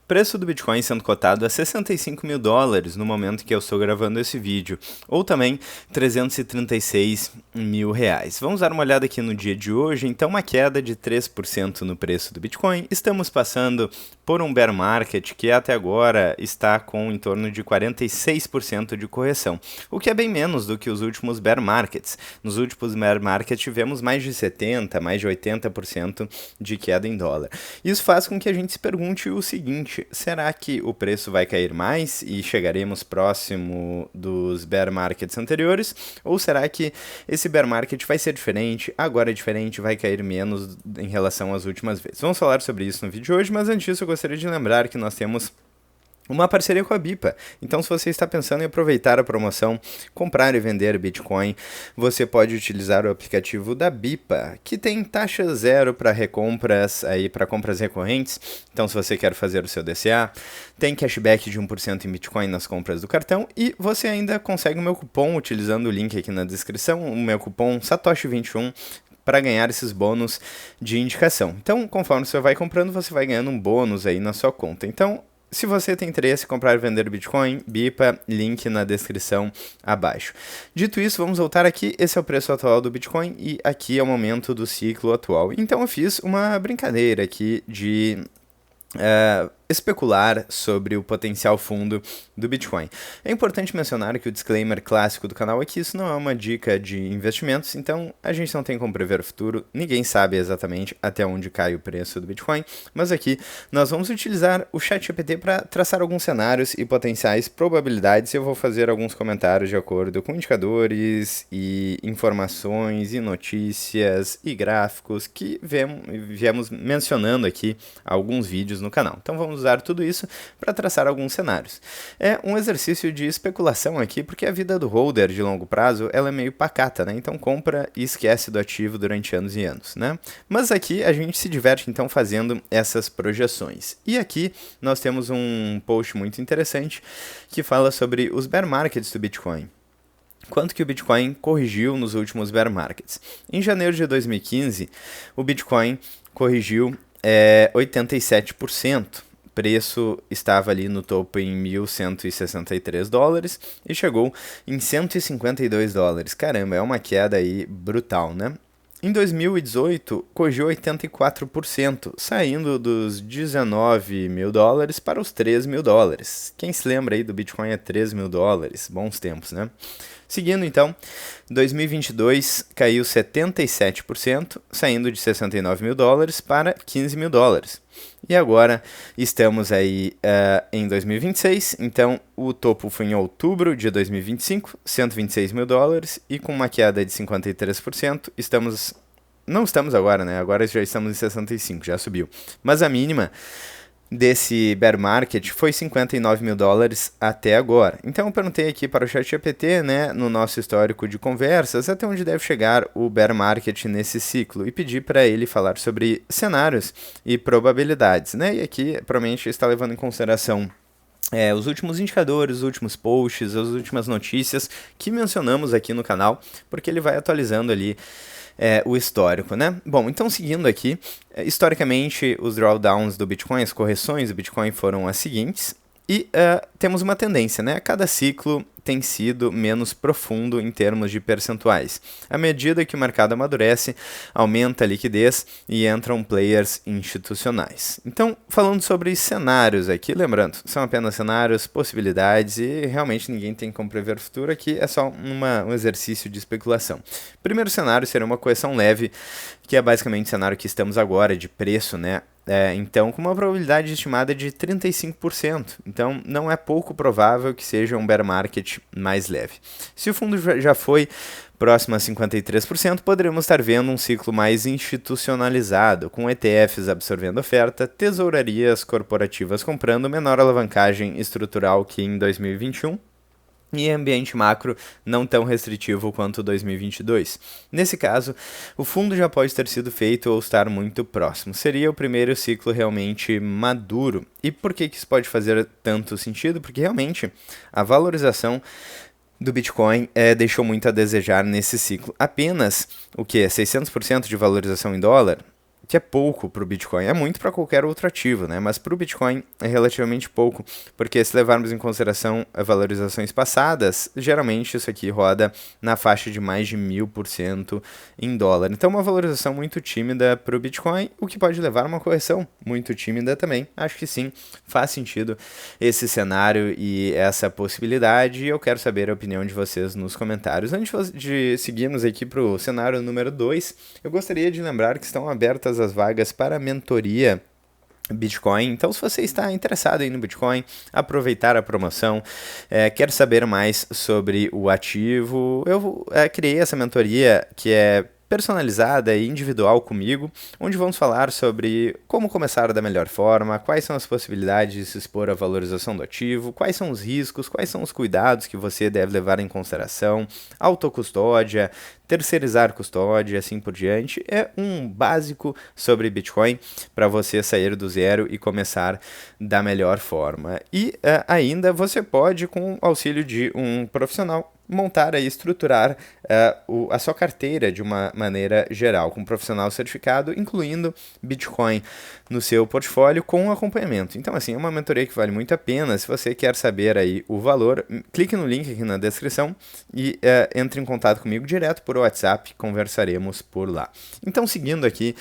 Preço do Bitcoin sendo cotado a 65 mil dólares no momento que eu estou gravando esse vídeo, ou também 336 mil reais. Vamos dar uma olhada aqui no dia de hoje, então uma queda de 3% no preço do Bitcoin. Estamos passando por um bear market que até agora está com em torno de 46% de correção, o que é bem menos do que os últimos bear markets. Nos últimos bear markets tivemos mais de 70%, mais de 80% de queda em dólar. Isso faz com que a gente se pergunte o seguinte: será que o preço vai cair mais e chegaremos próximo dos bear markets anteriores? Ou será que esse bear market vai ser diferente, agora é diferente, vai cair menos em relação às últimas vezes? Vamos falar sobre isso no vídeo de hoje, mas antes disso eu gostaria de lembrar que nós temos uma parceria com a Bipa. Então, se você está pensando em aproveitar a promoção, comprar e vender Bitcoin, você pode utilizar o aplicativo da Bipa, que tem taxa zero para recompras, para compras recorrentes. Então, se você quer fazer o seu DCA, tem cashback de 1% em Bitcoin nas compras do cartão e você ainda consegue o meu cupom utilizando o link aqui na descrição, o meu cupom Satoshi21, para ganhar esses bônus de indicação. Então, conforme você vai comprando, você vai ganhando um bônus aí na sua conta. Então, se você tem interesse em comprar e vender Bitcoin, Bipa, link na descrição abaixo. Dito isso, vamos voltar aqui. Esse é o preço atual do Bitcoin e aqui é o momento do ciclo atual. Então eu fiz uma brincadeira aqui de especular sobre o potencial fundo do Bitcoin. É importante mencionar que o disclaimer clássico do canal é que isso não é uma dica de investimentos, então a gente não tem como prever o futuro, ninguém sabe exatamente até onde cai o preço do Bitcoin, mas aqui nós vamos utilizar o ChatGPT para traçar alguns cenários e potenciais probabilidades e eu vou fazer alguns comentários de acordo com indicadores e informações e notícias e gráficos que viemos mencionando aqui alguns vídeos no canal. Então vamos usar tudo isso para traçar alguns cenários. É um exercício de especulação aqui, porque a vida do holder de longo prazo ela é meio pacata, né? Então compra e esquece do ativo durante anos e anos, né? Mas aqui a gente se diverte então fazendo essas projeções. E aqui nós temos um post muito interessante que fala sobre os bear markets do Bitcoin. Quanto que o Bitcoin corrigiu nos últimos bear markets? Em janeiro de 2015, o Bitcoin corrigiu 87%. Preço estava ali no topo em 1.163 dólares e chegou em 152 dólares. Caramba, é uma queda aí brutal, né? Em 2018, corrigiu 84%, saindo dos 19 mil dólares para os 3 mil dólares. Quem se lembra aí do Bitcoin a 3 mil dólares? Bons tempos, né? Seguindo então, 2022 caiu 77%, saindo de 69 mil dólares para 15 mil dólares. E agora estamos aí em 2026, então o topo foi em outubro de 2025, 126 mil dólares, e com uma queda de 53%, não estamos agora, né? Agora já estamos em 65, já subiu. Mas a mínima desse bear market foi 59 mil dólares até agora. Então eu perguntei aqui para o ChatGPT, né, no nosso histórico de conversas, até onde deve chegar o bear market nesse ciclo e pedi para ele falar sobre cenários e probabilidades, né? E aqui provavelmente está levando em consideração os últimos indicadores, os últimos posts, as últimas notícias que mencionamos aqui no canal, porque ele vai atualizando ali o histórico, né? Bom, então seguindo aqui, historicamente os drawdowns do Bitcoin, as correções do Bitcoin foram as seguintes e temos uma tendência, né? A cada ciclo tem sido menos profundo em termos de percentuais. À medida que o mercado amadurece, aumenta a liquidez e entram players institucionais. Então, falando sobre cenários aqui, lembrando, são apenas cenários, possibilidades e realmente ninguém tem como prever o futuro, aqui é só um exercício de especulação. Primeiro cenário seria uma correção leve, que é basicamente o cenário que estamos agora, de preço, né? Então, com uma probabilidade estimada de 35%. Então, não é pouco provável que seja um bear market mais leve. Se o fundo já foi próximo a 53%, poderemos estar vendo um ciclo mais institucionalizado, com ETFs absorvendo oferta, tesourarias corporativas comprando, menor alavancagem estrutural que em 2021. E ambiente macro não tão restritivo quanto 2022. Nesse caso, o fundo já pode ter sido feito ou estar muito próximo. Seria o primeiro ciclo realmente maduro. E por que isso pode fazer tanto sentido? Porque realmente a valorização do Bitcoin deixou muito a desejar nesse ciclo. Apenas 600% de valorização em dólar? que é pouco para o Bitcoin. É muito para qualquer outro ativo, né? Mas para o Bitcoin é relativamente pouco, porque se levarmos em consideração as valorizações passadas, geralmente isso aqui roda na faixa de mais de 1000% em dólar. Então, uma valorização muito tímida para o Bitcoin, o que pode levar a uma correção muito tímida também. Acho que sim, faz sentido esse cenário e essa possibilidade. E eu quero saber a opinião de vocês nos comentários. Antes de seguirmos aqui para o cenário número 2, eu gostaria de lembrar que estão abertas as vagas para a mentoria Bitcoin. Então, se você está interessado aí no Bitcoin, aproveitar a promoção, quer saber mais sobre o ativo, eu criei essa mentoria que é personalizada e individual comigo, onde vamos falar sobre como começar da melhor forma, quais são as possibilidades de se expor à valorização do ativo, quais são os riscos, quais são os cuidados que você deve levar em consideração, autocustódia, terceirizar custódia, assim por diante. É um básico sobre Bitcoin para você sair do zero e começar da melhor forma. E ainda você pode, com o auxílio de um profissional, montar e estruturar a sua carteira de uma maneira geral, com um profissional certificado, incluindo Bitcoin no seu portfólio com acompanhamento. Então, assim, é uma mentoria que vale muito a pena. Se você quer saber aí o valor, clique no link aqui na descrição e entre em contato comigo direto por WhatsApp, conversaremos por lá. Então, seguindo aqui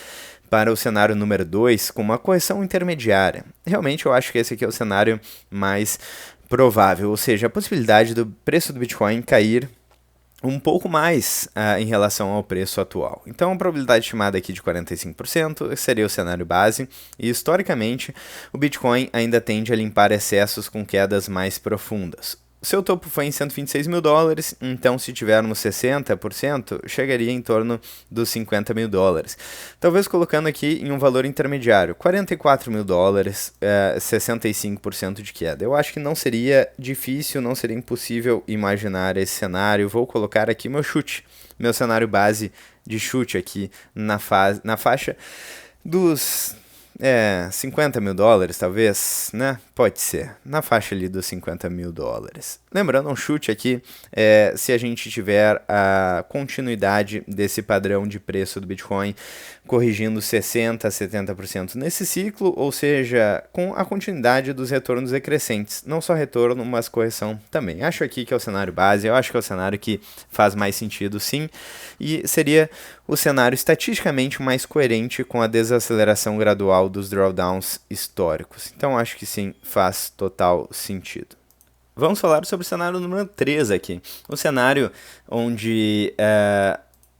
para o cenário número 2, com uma correção intermediária. Realmente eu acho que esse aqui é o cenário mais provável, ou seja, a possibilidade do preço do Bitcoin cair um pouco mais em relação ao preço atual. Então, a probabilidade estimada aqui de 45% seria o cenário base, e historicamente o Bitcoin ainda tende a limpar excessos com quedas mais profundas. Seu topo foi em 126 mil dólares, então se tivermos 60%, chegaria em torno dos 50 mil dólares. Talvez colocando aqui em um valor intermediário, 44 mil dólares, 65% de queda. Eu acho que não seria difícil, não seria impossível imaginar esse cenário. Vou colocar aqui meu chute, meu cenário base de chute aqui na faixa dos 50 mil dólares, talvez, né? Pode ser, na faixa ali dos 50 mil dólares. Lembrando, um chute aqui, se a gente tiver a continuidade desse padrão de preço do Bitcoin, corrigindo 60% a 70% nesse ciclo, ou seja, com a continuidade dos retornos decrescentes. Não só retorno, mas correção também. Acho aqui que é o cenário base, eu acho que é o cenário que faz mais sentido, sim, e seria o cenário estatisticamente mais coerente com a desaceleração gradual dos drawdowns históricos. Então, acho que sim, faz total sentido. Vamos falar sobre o cenário número 3 aqui. O cenário onde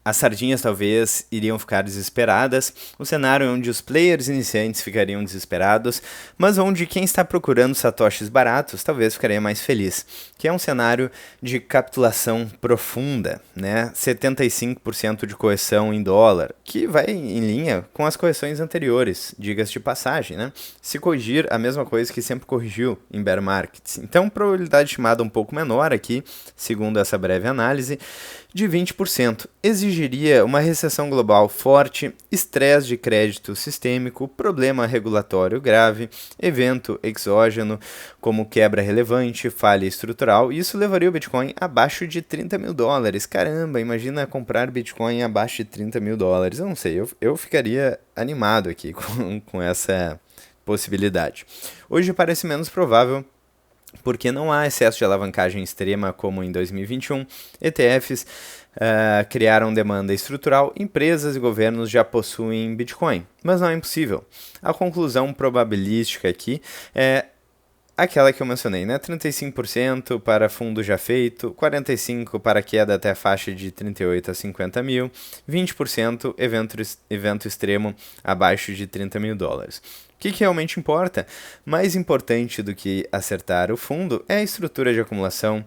as sardinhas talvez iriam ficar desesperadas, o cenário onde os players iniciantes ficariam desesperados, mas onde quem está procurando satoshis baratos talvez ficaria mais feliz, que é um cenário de capitulação profunda, né? 75% de correção em dólar, que vai em linha com as correções anteriores, diga-se de passagem, né? Se corrigir a mesma coisa que sempre corrigiu em bear markets. Então, probabilidade estimada um pouco menor aqui, segundo essa breve análise, de 20%. Exigiria uma recessão global forte, estresse de crédito sistêmico, problema regulatório grave, evento exógeno como quebra relevante, falha estrutural, e isso levaria o Bitcoin abaixo de 30 mil dólares. Caramba, imagina comprar Bitcoin abaixo de 30 mil dólares. Eu não sei, eu ficaria animado aqui com essa possibilidade. Hoje parece menos provável, porque não há excesso de alavancagem extrema como em 2021, ETFs criaram demanda estrutural, empresas e governos já possuem Bitcoin, mas não é impossível. A conclusão probabilística aqui é aquela que eu mencionei, né? 35% para fundo já feito, 45% para queda até a faixa de 38 a 50 mil, 20% evento extremo abaixo de 30 mil dólares. O que realmente importa? Mais importante do que acertar o fundo é a estrutura de acumulação,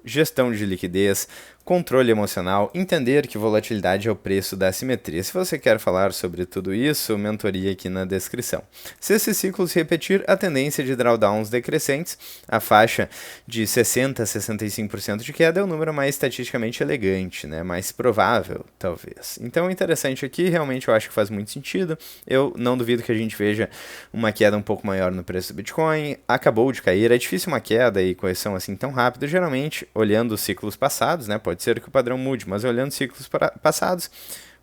gestão de liquidez, controle emocional, entender que volatilidade é o preço da assimetria. Se você quer falar sobre tudo isso, mentoria aqui na descrição. Se esse ciclo se repetir, a tendência de drawdowns decrescentes, a faixa de 60% a 65% de queda é o número mais estatisticamente elegante, né? Mais provável, talvez. Então, interessante aqui, realmente eu acho que faz muito sentido. Eu não duvido que a gente veja uma queda um pouco maior no preço do Bitcoin. Acabou de cair, é difícil uma queda e correção assim tão rápido. Geralmente, olhando os ciclos passados, né? Pode ser que o padrão mude, mas olhando ciclos passados,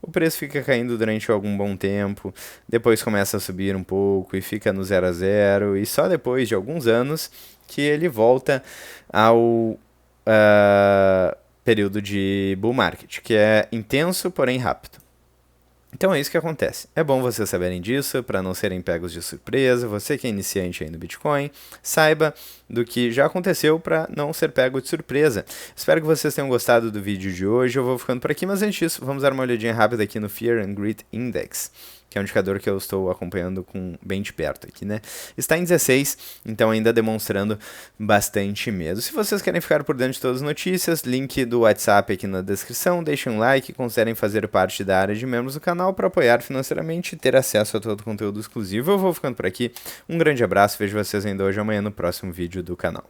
o preço fica caindo durante algum bom tempo, depois começa a subir um pouco e fica no 0 a 0, e só depois de alguns anos que ele volta ao período de bull market, que é intenso, porém rápido. Então é isso que acontece. É bom vocês saberem disso para não serem pegos de surpresa. Você que é iniciante aí no Bitcoin, saiba do que já aconteceu para não ser pego de surpresa. Espero que vocês tenham gostado do vídeo de hoje. Eu vou ficando por aqui, mas antes disso, vamos dar uma olhadinha rápida aqui no Fear and Greed Index, que é um indicador que eu estou acompanhando bem de perto aqui, né? Está em 16, então ainda demonstrando bastante medo. Se vocês querem ficar por dentro de todas as notícias, link do WhatsApp aqui na descrição, deixem um like, considerem fazer parte da área de membros do canal para apoiar financeiramente e ter acesso a todo o conteúdo exclusivo. Eu vou ficando por aqui, um grande abraço, vejo vocês ainda hoje ou amanhã no próximo vídeo do canal.